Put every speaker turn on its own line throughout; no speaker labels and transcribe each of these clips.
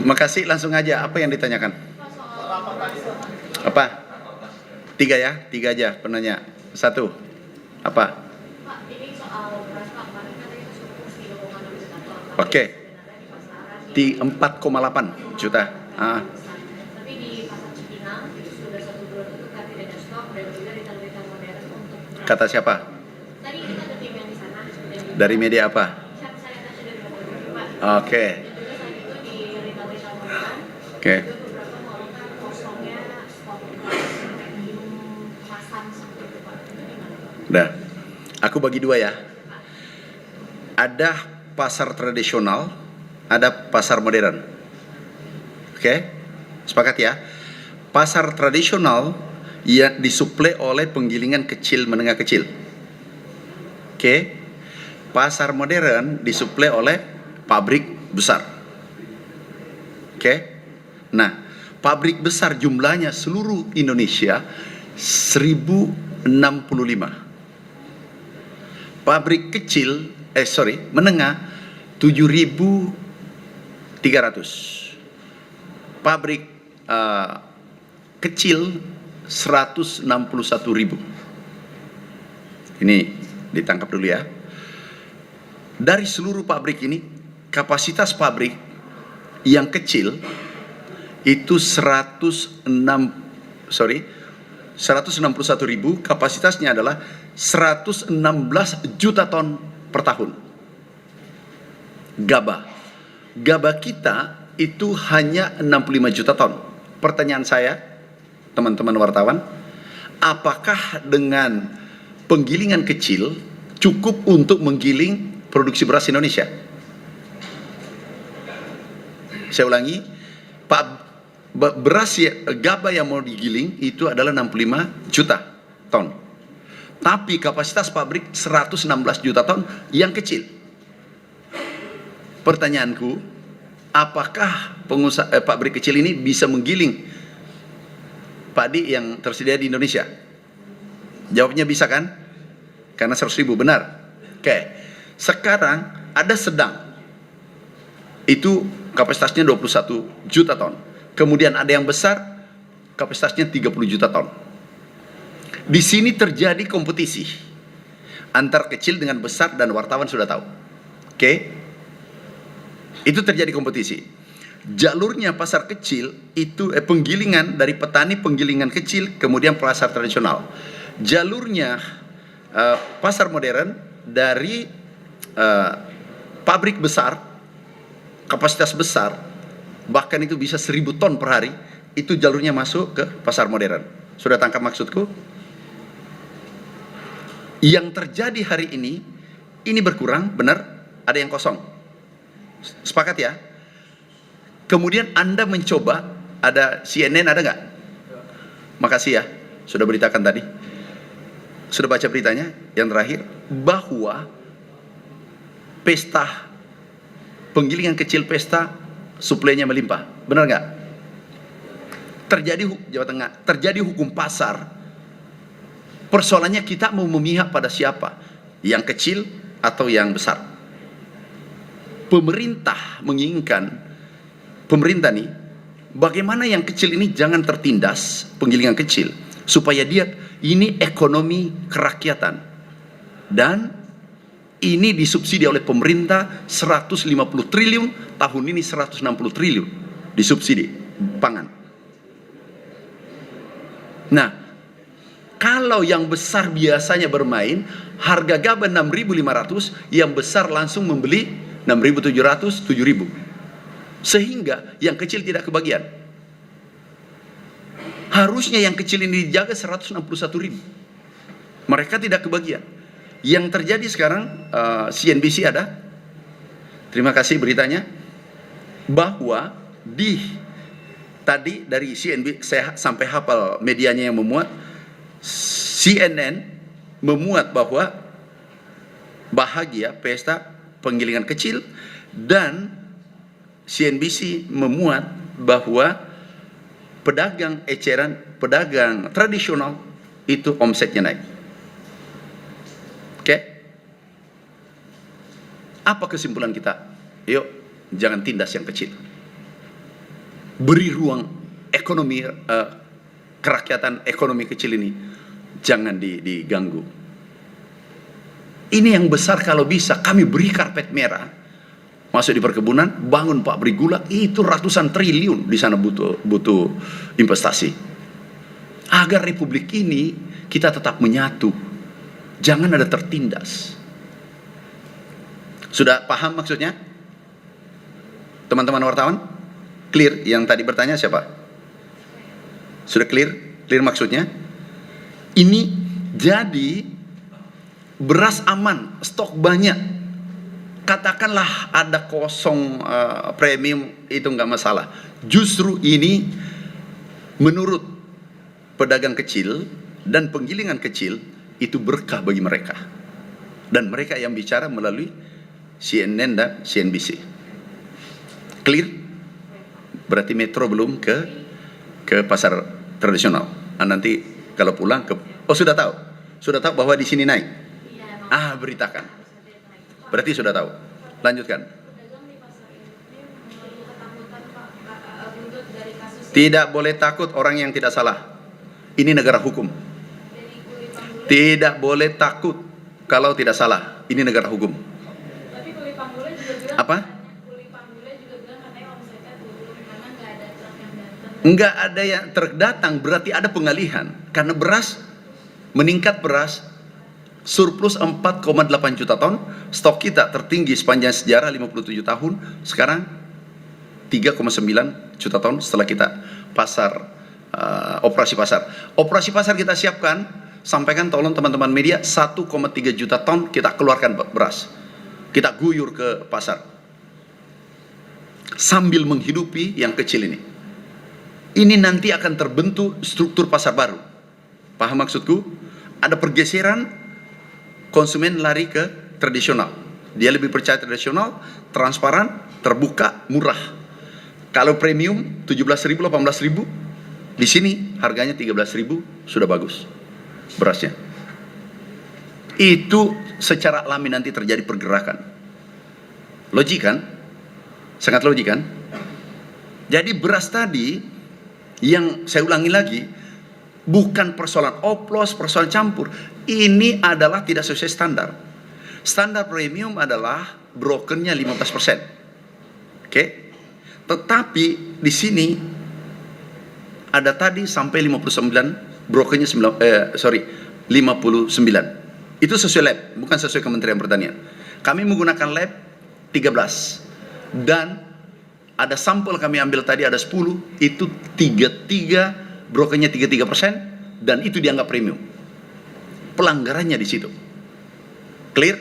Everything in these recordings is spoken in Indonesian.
Makasih, langsung aja. Apa yang ditanyakan? Apa? 3 ya? 3 aja penanya. 1. Apa?
Pak, ini soal beras Pak, kemarin katanya surplus 3,6 juta ton.
Oke.
Sebenarnya di pasaran
Di 4,8 juta.
Tapi di pasar Cipinang itu sudah 1 bulan itu kan tidak ada stok dan juga di Televisa Modern untuk beras.
Kata siapa?
Tadi kita ada tim yang di sana.
Dari media apa?
Saya tanya dari Pak.
Oke.
Dan juga saat itu di Televisa Modern.
Oke.
Juga beberapa melakukan kosongnya stok premium kemasan seperti itu Pak. Gimana Pak?
Udah. Aku bagi 2 ya. Ada pasar tradisional, ada pasar modern. Oke? Sepakat ya? Pasar tradisional yang disuplai oleh penggilingan kecil menengah kecil. Oke? Pasar modern disuplai oleh pabrik besar. Oke? Nah, pabrik besar jumlahnya seluruh Indonesia 1065. Pabrik kecil, menengah 7.300. Pabrik kecil 161.000. Ini ditangkap dulu ya. Dari seluruh pabrik ini, kapasitas pabrik yang kecil itu 161.000, kapasitasnya adalah 116 juta ton per tahun. Gabah kita itu hanya 65 juta ton. Pertanyaan saya, teman-teman wartawan, apakah dengan penggilingan kecil cukup untuk menggiling produksi beras Indonesia? Saya ulangi, gabah yang mau digiling itu adalah 65 juta ton. Tapi kapasitas pabrik 116 juta ton yang kecil. Pertanyaanku, apakah pabrik kecil ini bisa menggiling padi yang tersedia di Indonesia? Jawabnya bisa kan? Karena 100.000, benar. Oke. Sekarang ada sedang. Itu kapasitasnya 21 juta ton. Kemudian ada yang besar, kapasitasnya 30 juta ton. Di sini terjadi kompetisi antar kecil dengan besar dan wartawan sudah tahu. Oke? Itu terjadi kompetisi. Jalurnya pasar kecil itu penggilingan dari petani, penggilingan kecil, kemudian pasar tradisional. Jalurnya pasar modern dari pabrik besar, kapasitas besar, bahkan itu bisa 1.000 ton per hari, itu jalurnya masuk ke pasar modern. Sudah tangkap maksudku? Yang terjadi hari ini berkurang, benar, ada yang kosong. Sepakat ya? Kemudian Anda mencoba, ada CNN ada nggak? Makasih ya, sudah beritakan tadi. Sudah baca beritanya yang terakhir, bahwa pesta, penggilingan kecil pesta, suplainya melimpah. Benar nggak? Terjadi Jawa Tengah, terjadi hukum pasar. Persoalannya kita mau memihak pada siapa? Yang kecil atau yang besar? Pemerintah menginginkan, pemerintah nih, bagaimana yang kecil ini jangan tertindas, penggilingan kecil, supaya dia ini ekonomi kerakyatan. Dan ini disubsidi oleh pemerintah 150 triliun, tahun ini 160 triliun disubsidi pangan. Nah, kalau yang besar biasanya bermain, harga gabah 6.500, yang besar langsung membeli 6.700, 7.000. Sehingga yang kecil tidak kebagian. Harusnya yang kecil ini dijaga 161.000. Mereka tidak kebagian. Yang terjadi sekarang, CNBC ada, terima kasih beritanya, bahwa tadi dari CNBC, saya sampai hafal medianya yang memuat, CNN memuat bahwa bahagia pesta penggilingan kecil, dan CNBC memuat bahwa pedagang eceran, pedagang tradisional itu omsetnya naik. Oke? Apa kesimpulan kita? Yuk, jangan tindas yang kecil. beri ruang ekonomi, kerakyatan ekonomi kecil ini jangan diganggu. Ini yang besar kalau bisa kami beri karpet merah, masuk di perkebunan, bangun pabrik gula, itu ratusan triliun di sana butuh investasi. Agar republik ini kita tetap menyatu, jangan ada tertindas. Sudah paham maksudnya? Teman-teman wartawan? Clear? Yang tadi bertanya siapa? Sudah clear? Clear maksudnya? Ini jadi beras aman, stok banyak. Katakanlah ada kosong premium, itu nggak masalah. Justru ini menurut pedagang kecil dan penggilingan kecil itu berkah bagi mereka. Dan mereka yang bicara melalui CNN dan CNBC. Clear? Berarti Metro belum ke pasar tradisional. Nanti kalau pulang sudah tahu. Sudah tahu bahwa di sini naik. Beritakan. Berarti sudah tahu. Lanjutkan. Tidak boleh takut orang yang tidak salah. Ini negara hukum. Tidak boleh takut kalau tidak salah. Ini negara hukum. Apa? Enggak ada yang terdatang, berarti ada pengalihan. Karena beras meningkat, beras surplus 4,8 juta ton, stok kita tertinggi sepanjang sejarah 57 tahun, sekarang 3,9 juta ton setelah kita operasi pasar. Operasi pasar kita siapkan, sampaikan tolong teman-teman media, 1,3 juta ton kita keluarkan beras. Kita guyur ke pasar. Sambil menghidupi yang kecil ini. Ini nanti akan terbentuk struktur pasar baru. Paham maksudku? Ada pergeseran, konsumen lari ke tradisional. Dia lebih percaya tradisional, transparan, terbuka, murah. Kalau premium 17.000, 18.000, di sini harganya 13.000 sudah bagus berasnya. Itu secara alami nanti terjadi pergerakan. Logik kan? Sangat logik kan? Jadi beras tadi yang saya ulangi lagi, bukan persoalan oplos, persoalan campur. Ini adalah tidak sesuai standar. Standar premium adalah brokennya 15%. Oke? Tetapi di sini ada tadi sampai 59, brokennya 59. Itu sesuai lab, bukan sesuai Kementerian Pertanian. Kami menggunakan lab 13. Dan ada sampel kami ambil tadi ada 10, itu 33, brokernya 33%, dan itu dianggap premium. Pelanggarannya di situ. Clear?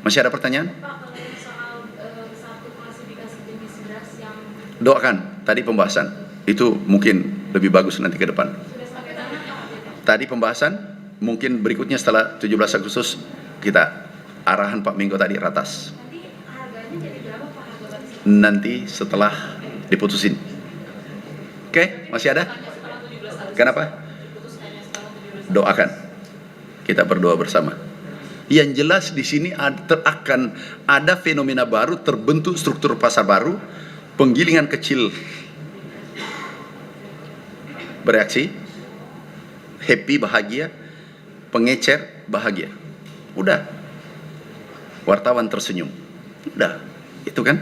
Masih ada pertanyaan?
Pak, kalau soal satu klasifikasi jenis beras yang
Doakan, tadi pembahasan. Itu mungkin lebih bagus nanti ke depan.
sudah sampai mana Pak?
Tadi pembahasan, mungkin berikutnya setelah 17 Agustus kita arahan Pak Minggo tadi ratas.
Nanti harganya jadi berapa Pak harga beras?
Nanti setelah diputusin. Oke, masih ada? Kenapa? Doakan. Kita berdoa bersama. Yang jelas di sini akan ada fenomena baru, terbentuk struktur pasar baru, penggilingan kecil bereaksi, happy, bahagia, pengecer bahagia. Udah. Wartawan tersenyum. Udah. Itu kan?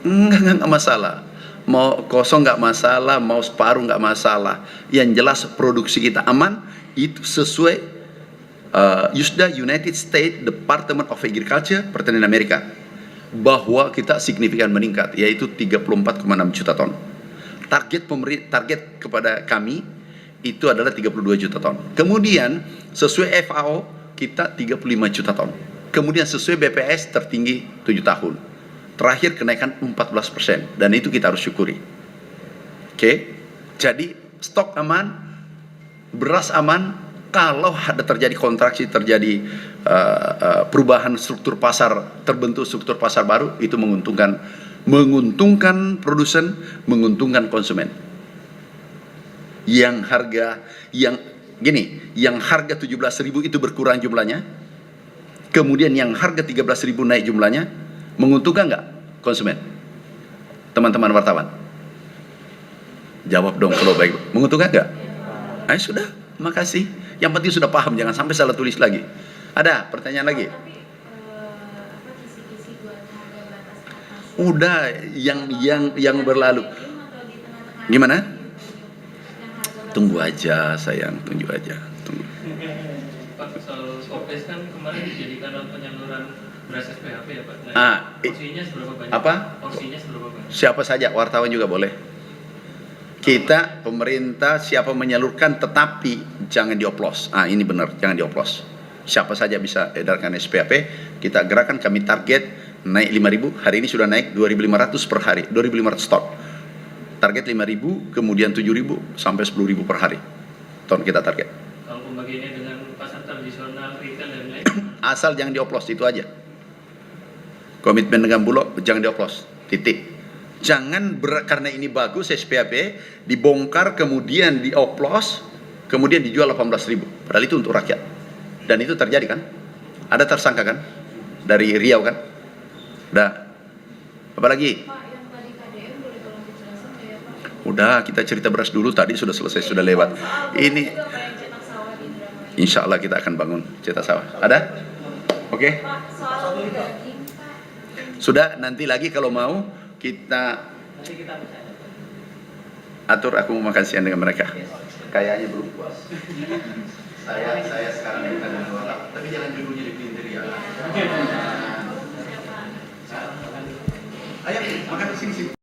Enggak masalah. Mau kosong nggak masalah, mau separuh nggak masalah. Yang jelas produksi kita aman, itu sesuai USDA, United States Department of Agriculture, Pertanian Amerika, bahwa kita signifikan meningkat, yaitu 34,6 juta ton. Target kepada kami itu adalah 32 juta ton. Kemudian sesuai FAO kita 35 juta ton. Kemudian sesuai BPS tertinggi 7 tahun. Terakhir kenaikan 14%, dan itu kita harus syukuri. Oke? Jadi stok aman, beras aman. Kalau ada terjadi kontraksi, terjadi perubahan struktur pasar, terbentuk struktur pasar baru, itu menguntungkan produsen, menguntungkan konsumen. Yang harga yang harga 17.000 itu berkurang jumlahnya. Kemudian yang harga 13.000 naik jumlahnya. Menguntungkan nggak konsumen? Teman-teman wartawan, jawab dong kalau baik. Menguntungkan nggak? Ayo sudah, makasih. Yang penting sudah paham, jangan sampai salah tulis lagi. Ada pertanyaan lagi?
Tapi apa kisi-kisi buat harga batas atas?
Udah, yang berlalu.
Atau di tengah-tengah?
Gimana?
Yang harga batas
Tunggu aja, sayang, tunggu aja. Tunggu.
Pak, soal Skopdes kan kemarin dijadikan penyaluran beras SPHP ya Pak. Nah,
Ah,
porsinya seberapa banyak?
apa?
Porsinya seberapa banyak?
Siapa saja, wartawan juga boleh. Kita, pemerintah, siapa menyalurkan, tetapi jangan dioplos. Ini benar, jangan dioplos. Siapa saja bisa edarkan SPHP. Kita gerakan, kami target naik 5.000. Hari ini sudah naik 2.500 per hari, 2.500 ton. Target 5.000, kemudian 7.000 sampai 10.000 per hari. Ton kita target.
Kalau pembagiannya dengan pasar tradisional, retail dan lain,
Asal jangan dioplos, itu aja. Komitmen dengan Bulog, jangan dioplos. Titik. Jangan karena ini bagus SPHP, dibongkar kemudian dioplos, kemudian dijual 18.000. Padahal itu untuk rakyat. Dan itu terjadi kan? Ada tersangka kan? Dari Riau kan? Udah. Apalagi?
Pak, yang tadi KDM boleh tolong dijelasin nggak ya Pak?
Udah, kita cerita beras dulu, tadi sudah selesai, sudah lewat. Ini
Juga Pak yang cetak sawah di Indramayu.
insya Allah kita akan bangun cetak sawah. Ada? Oke?
Pak, soal daging Pak.
Sudah, nanti lagi kalau mau kita atur, aku mau makan siang dengan mereka. Kayaknya belum puas. Saya sekarang bukan dengan orang, tapi jangan judulnya di pelintir ya. Ayo, makan di sini.